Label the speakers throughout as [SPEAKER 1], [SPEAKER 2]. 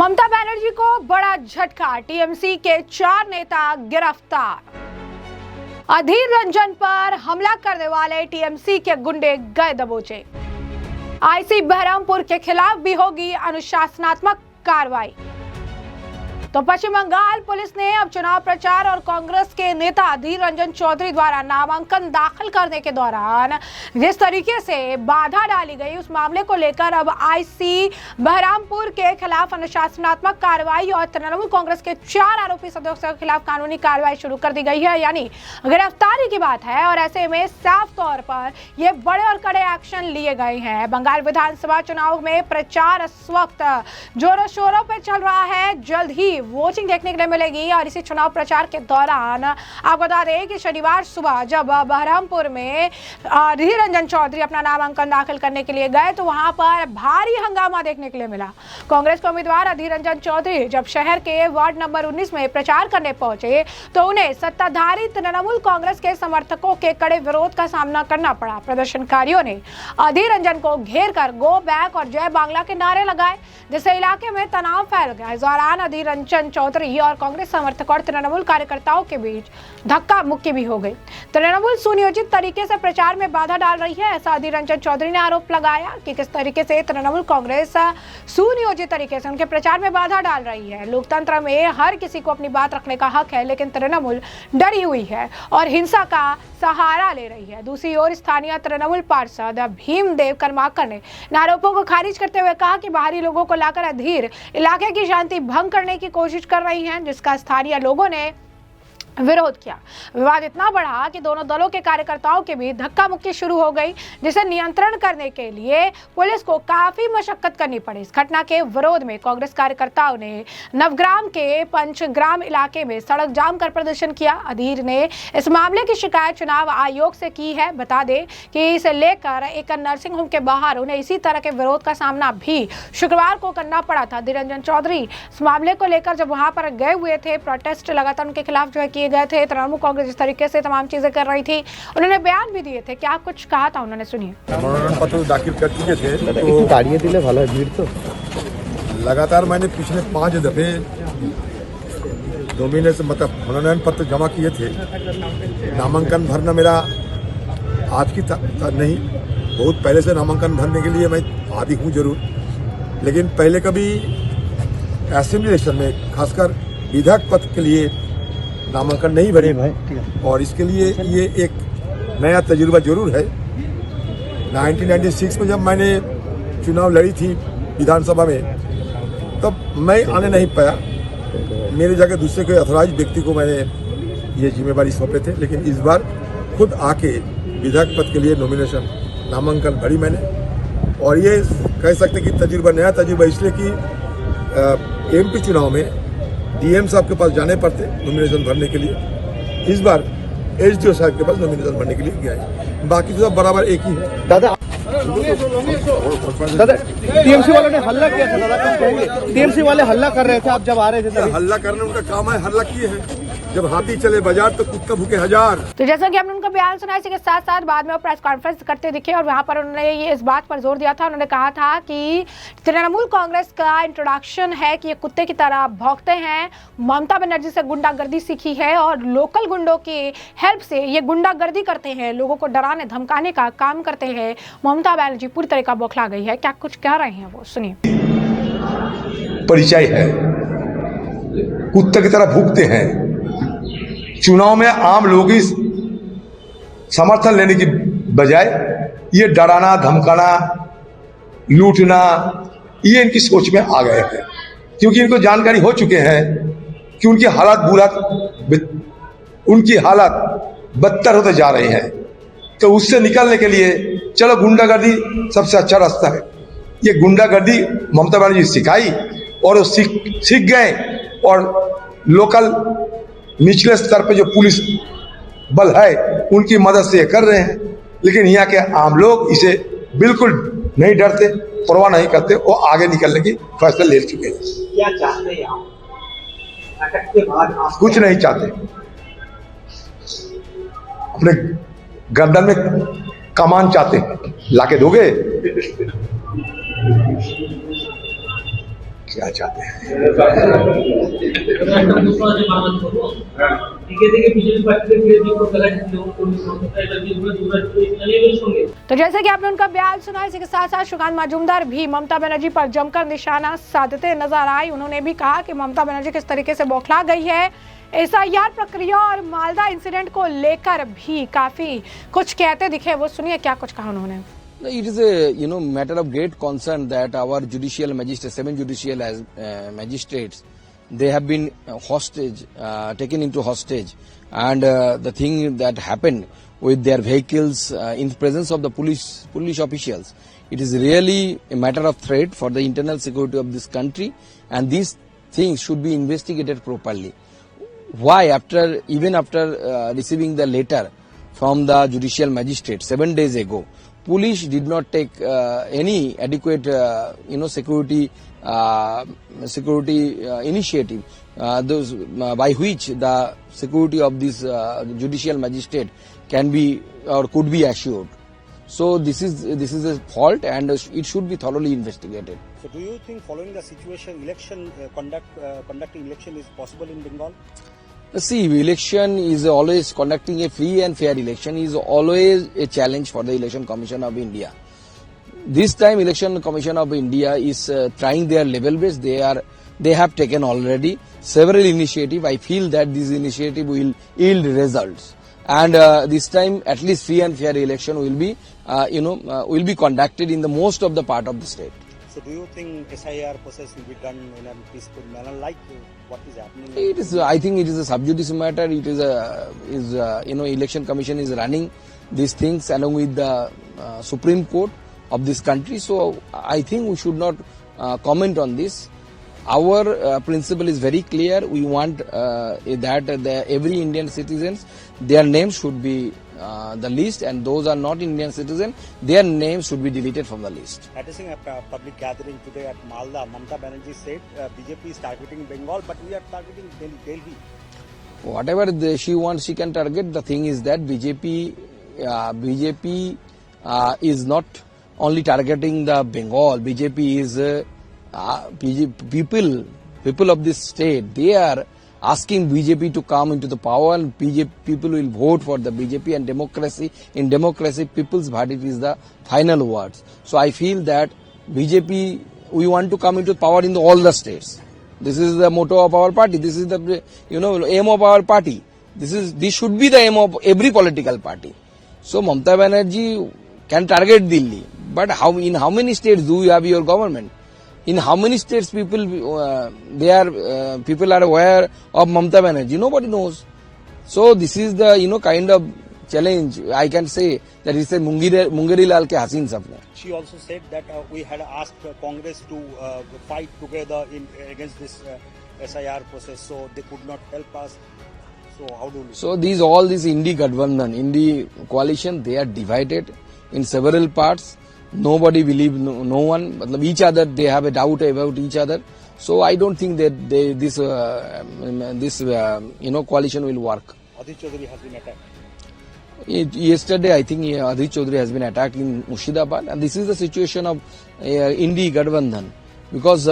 [SPEAKER 1] ममता बनर्जी को बड़ा झटका, टीएमसी के 4 नेता गिरफ्तार। अधीर रंजन पर हमला करने वाले टीएमसी के गुंडे गए दबोचे। आईसी बहरमपुर के खिलाफ भी होगी अनुशासनात्मक कार्रवाई। तो पश्चिम बंगाल पुलिस ने अब चुनाव प्रचार और कांग्रेस के नेता अधीर रंजन चौधरी द्वारा नामांकन दाखिल करने के दौरान जिस तरीके से बाधा डाली गई, उस मामले को लेकर अब आईसी बहरमपुर के खिलाफ अनुशासनात्मक कार्रवाई और तृणमूल कांग्रेस के 4 आरोपी सदस्यों के खिलाफ कानूनी कार्रवाई शुरू कर दी गई है। यानी गिरफ्तारी की बात है और ऐसे में साफ तौर पर ये बड़े और कड़े एक्शन लिए गए हैं। बंगाल विधानसभा चुनाव में प्रचार इस वक्त जोरों शोरों पर चल रहा है। जल्द ही वोटिंग देखने के लिए मिलेगी और इसी चुनाव प्रचार के दौरान आपको बता दें कि शनिवार सुबह जब बहरमपुर में अधीर रंजन चौधरी अपना नामांकन दाखिल करने के लिए गए तो वहां पर भारी हंगामा देखने के लिए मिला। कांग्रेस के उम्मीदवार अधीर रंजन चौधरी जब शहर के वार्ड नंबर 19 में प्रचार करने पहुंचे तो उन्हें सत्ताधारी तृणमूल कांग्रेस के समर्थकों के कड़े विरोध का सामना करना पड़ा। प्रदर्शनकारियों ने अधीर रंजन को घेर कर गो बैक और जय बांग्ला के नारे लगाए, जिससे इलाके में तनाव फैल गया। इस दौरान अधीर रंजन चौधरी और कांग्रेस समर्थक और तृणमूल कार्यकर्ताओं के बीच धक्का मुक्की भी हो गई। तृणमूल सुनियोजित तरीके से प्रचार में बाधा डाल रही है, ऐसा अधीर रंजन चौधरी ने आरोप लगाया कि किस तरीके से तृणमूल कांग्रेस सुनियोजित तरीके से उनके प्रचार में बाधा डाल रही है। लोकतंत्र में हर किसी को अपनी बात रखने का हक है, लेकिन तृणमूल डरी हुई है और हिंसा का सहारा ले रही है। दूसरी ओर स्थानीय तृणमूल पार्षद भीमदेव कर्माकर ने इन आरोपों को खारिज करते हुए कहा कि बाहरी लोगों को लाकर अधीर इलाके की शांति भंग करने की कोशिश कर रही हैं, जिसका स्थानीय लोगों ने विरोध किया। विवाद इतना बढ़ा कि दोनों दलों के कार्यकर्ताओं के बीच धक्का मुक्की शुरू हो गई, जिसे नियंत्रण करने के लिए पुलिस को काफी मशक्कत करनी पड़ी। इस घटना के विरोध में कांग्रेस कार्यकर्ताओं ने नवग्राम के पंचग्राम इलाके में सड़क जाम कर प्रदर्शन किया। अधीर ने इस मामले की शिकायत चुनाव आयोग से की है। बता दें कि इसे लेकर एक नर्सिंग होम के बाहर उन्हें इसी तरह के विरोध का सामना भी शुक्रवार को करना पड़ा था। अधीर रंजन चौधरी इस मामले को लेकर जब वहां पर गए हुए थे, प्रोटेस्ट लगातार उनके खिलाफ जो है गए थे। तृणमूल कांग्रेस इस तरीके से तमाम चीजें कर रही थी, उन्होंने बयान भी दिए थे। क्या कुछ कहा था उन्होंने, सुनिए।
[SPEAKER 2] मनोनयन पत्र दाखिल कर चुके थे तो
[SPEAKER 3] गाड़ियाँ दिले भालो है भीड़ तो
[SPEAKER 2] लगातार मैंने पिछले 5 दफे नॉमिनेशन मतलब मनोनयन पत्र जमा किए थे। नामांकन भरना मेरा आज की नहीं, बहुत पहले से नामांकन भरने के लिए मैं आदि हूँ जरूर, लेकिन पहले कभी असेंबली इलेक्शन में खासकर विधायक पद के लिए नामांकन नहीं भरे और इसके लिए ये एक नया तजुर्बा जरूर है। 1996 में जब मैंने चुनाव लड़ी थी विधानसभा में, तब मैं आने नहीं पाया। मेरे जगह दूसरे कोई अथॉराइज व्यक्ति को मैंने ये जिम्मेवारी सौंपे थे, लेकिन इस बार खुद आके विधायक पद के लिए नॉमिनेशन नामांकन भरी मैंने। और ये कह सकते कि तजुर्बा नया तजुर्बा इसलिए कि एमपी चुनाव में डीएम साहब के पास जाने पड़ते नॉमिनेशन भरने के लिए। इस बार एसडीओ साहब के पास नॉमिनेशन भरने के लिए गया है। बाकी तो सब बराबर एक ही है।
[SPEAKER 3] दादा टीएमसी वालों ने हल्ला किया था, दादा कुछ कहेंगे? टीएमसी वाले हल्ला कर रहे थे, आप जब आ रहे थे।
[SPEAKER 2] हल्ला करना उनका काम है, हल्ला किए हैं। जब हाथी चले बाजार तो कुत्ता भूखे हजार।
[SPEAKER 1] तो जैसा कि हमने उनका बयान सुना, इसी के साथ साथ बाद में वो प्रेस कॉन्फ्रेंस करते दिखे और वहां पर उन्होंने ये इस बात पर जोर दिया था। उन्होंने कहा था कि तृणमूल कांग्रेस का इंट्रोडक्शन है कि ये कुत्ते की तरह भौंकते हैं, ममता बनर्जी से गुंडागर्दी सीखी है और लोकल गुंडों की हेल्प से ये गुंडागर्दी करते हैं, लोगों को डराने धमकाने का काम करते हैं। ममता बनर्जी पूरी तरह का बौखला गई है। क्या कुछ कह रहे हैं वो, सुनिए।
[SPEAKER 4] परिचय है, कुत्ते की तरह भूखते हैं। चुनाव में आम लोगों की समर्थन लेने की बजाय ये डराना धमकाना लूटना, ये इनकी सोच में आ गए हैं, क्योंकि इनको जानकारी हो चुके हैं कि उनकी हालत बदतर होते जा रही है। तो उससे निकलने के लिए चलो गुंडागर्दी सबसे अच्छा रास्ता है। ये गुंडागर्दी ममता बनर्जी सिखाई और वो सीख गए और लोकल निचले स्तर पे जो पुलिस बल है उनकी मदद से ये कर रहे हैं। लेकिन यहाँ के आम लोग इसे बिल्कुल नहीं डरते, परवाह नहीं करते, वो आगे निकलने की फैसला ले चुके हैं।
[SPEAKER 5] क्या चाहते हैं आप?
[SPEAKER 4] कुछ नहीं चाहते, अपने गर्दन में कमान चाहते हैं। लाके दोगे? क्या चाहते हैं।
[SPEAKER 1] तो जैसे कि आपने उनका बयान सुना, इसी के साथ साथ सुकांत मजूमदार भी ममता बनर्जी पर जमकर निशाना साधते नजर आई। उन्होंने भी कहा कि ममता बनर्जी किस तरीके से बौखला गई है। एसआईआर प्रक्रिया और मालदा इंसिडेंट को लेकर भी काफी कुछ कहते दिखे। वो सुनिए क्या कुछ कहा उन्होंने।
[SPEAKER 5] It is a matter of great concern that our judicial magistrates, 7 judicial magistrates, they have been hostage, taken into hostage, and the thing that happened with their vehicles in presence of the police officials, it is really a matter of threat for the internal security of this country, and these things should be investigated properly. Why even after receiving the letter from the judicial magistrate 7 days ago, police did not take any adequate security initiative those by which the security of this judicial magistrate can be or could be assured. So this is a fault, and it should be thoroughly investigated.
[SPEAKER 6] So do you think following the situation, conducting election is possible in Bengal?
[SPEAKER 5] See, election is always, conducting a free and fair election is always a challenge for the Election Commission of India. This time Election Commission of India is trying their level best. They have taken already several initiatives. I feel that this initiative will yield results, and this time at least free and fair election will be will be conducted in the most of the part of the state.
[SPEAKER 6] So do you think SIR process will be done in a peaceful manner like what is happening?
[SPEAKER 5] It is. I think it is a sub judice matter. It is Election Commission is running these things along with the Supreme Court of this country. So I think we should not comment on this. Our principle is very clear. We want that every Indian citizens, their names should be the list, and those are not Indian citizens, their names should be deleted from the list.
[SPEAKER 6] Addressing a public gathering today at Malda, Mamata Banerjee said BJP is targeting Bengal, but we are targeting Delhi.
[SPEAKER 5] Whatever she wants, she can target. The thing is that BJP is not only targeting the Bengal. BJP is people of this state. They are asking BJP to come into the power, and people will vote for the BJP, and democracy. In democracy, people's verdict is the final words. So I feel that BJP, we want to come into power in all the states. This is the motto of our party. This is the aim of our party. This should be the aim of every political party. So Mamata Banerjee can target Delhi, but in how many states do you have your government? In how many states people are aware of Mamata Banerjee? Nobody knows. So this is the kind of challenge. I can say that it's a Mungeri Lal ke Hasin Sapne.
[SPEAKER 6] She also said that we had asked Congress to fight together against this SIR process, so they could not help us. So how do we?
[SPEAKER 5] So all these Indi Gadbandhan, Indi coalition, they are divided in several parts. Nobody believe no one. Each other, they have a doubt about each other. So I don't think that this coalition will work.
[SPEAKER 6] Adhish Chaudhary has been attacked.
[SPEAKER 5] Yesterday, I think Adhish Chaudhary has been attacked in Murshidabad, and this is the situation of Indi Gadbandhan, because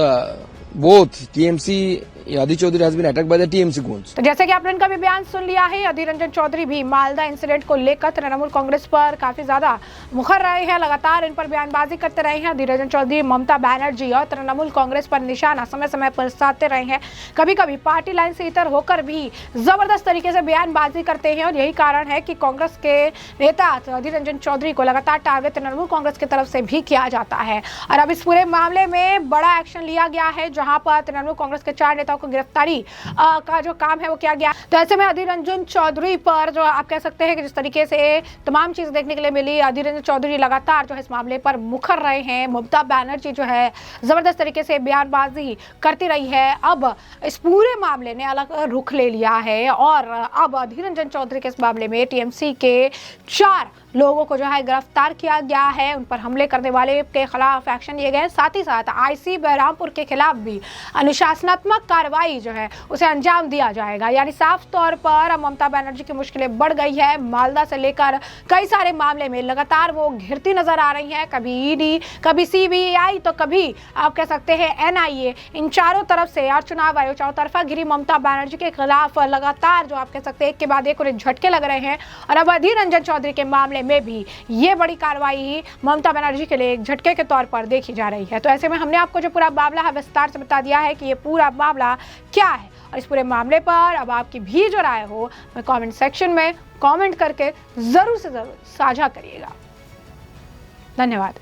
[SPEAKER 5] both TMC, Adhish Chaudhary has been attacked by the TMC goons.
[SPEAKER 1] तो जैसे कि आपने इनका भी बयान सुन लिया है, अधीर रंजन चौधरी भी मालदा इंसिडेंट को लेकर तृणमूल कांग्रेस पर काफी ज्यादा मुखर रहे हैं, लगातार इन पर बयानबाजी करते रहे हैं। अधीर रंजन चौधरी ममता बनर्जी और तृणमूल कांग्रेस पर निशाना समय समय पर साधते रहे हैं। कभी कभी पार्टी लाइन से इतर होकर भी जबरदस्त तरीके से बयानबाजी करते हैं, और यही कारण है कि कांग्रेस के नेता अधीर रंजन चौधरी को लगातार टारगेट तृणमूल कांग्रेस की तरफ से भी किया जाता है। और अब इस पूरे मामले में बड़ा एक्शन लिया गया है, जहां पर तृणमूल कांग्रेस के 4 नेताओं को गिरफ्तारी का जो काम है वो किया गया। तो ऐसे में अधीर रंजन चौधरी पर जो आप कह सकते हैं कि जिस तरीके से तमाम चीजें देखने के लिए मिली, अधीर रंजन चौधरी लगातार जो है इस मामले पर मुखर रहे हैं। ममता बनर्जी जो है जबरदस्त तरीके से बयानबाजी करती रही है। अब इस पूरे मामले ने अलग रुख ले लिया है, और अब अधीर रंजन चौधरी के इस मामले में टीएमसी के 4 लोगों को जो है गिरफ्तार किया गया है, उन पर हमले करने वाले के खिलाफ एक्शन लिए गए। साथ ही साथ आईसी बहरामपुर के खिलाफ भी अनुशासनात्मक कार्रवाई जो है उसे अंजाम दिया जाएगा। यानी साफ तौर पर अब ममता बनर्जी की मुश्किलें बढ़ गई है। मालदा से लेकर कई सारे मामले में लगातार वो घिरती नजर आ रही है, कभी ईडी, कभी सीबीआई, तो कभी आप कह सकते हैं एनआईए। इन चारों तरफ से और चुनाव आयोग चारों तरफा गिरी ममता बनर्जी के खिलाफ लगातार जो आप कह सकते हैं एक के बाद एक उन्हें झटके लग रहे हैं। और अब अधीर रंजन चौधरी के मामले में भी ये बड़ी कार्रवाई ही ममता बनर्जी के लिए एक झटके के तौर पर देखी जा रही है। तो ऐसे में हमने आपको जो पूरा मामला है विस्तार से बता दिया है कि ये पूरा मामला क्या है, और इस पूरे मामले पर अब आपकी भी जो राय हो कमेंट सेक्शन में कमेंट करके जरूर से जरूर साझा करिएगा। धन्यवाद।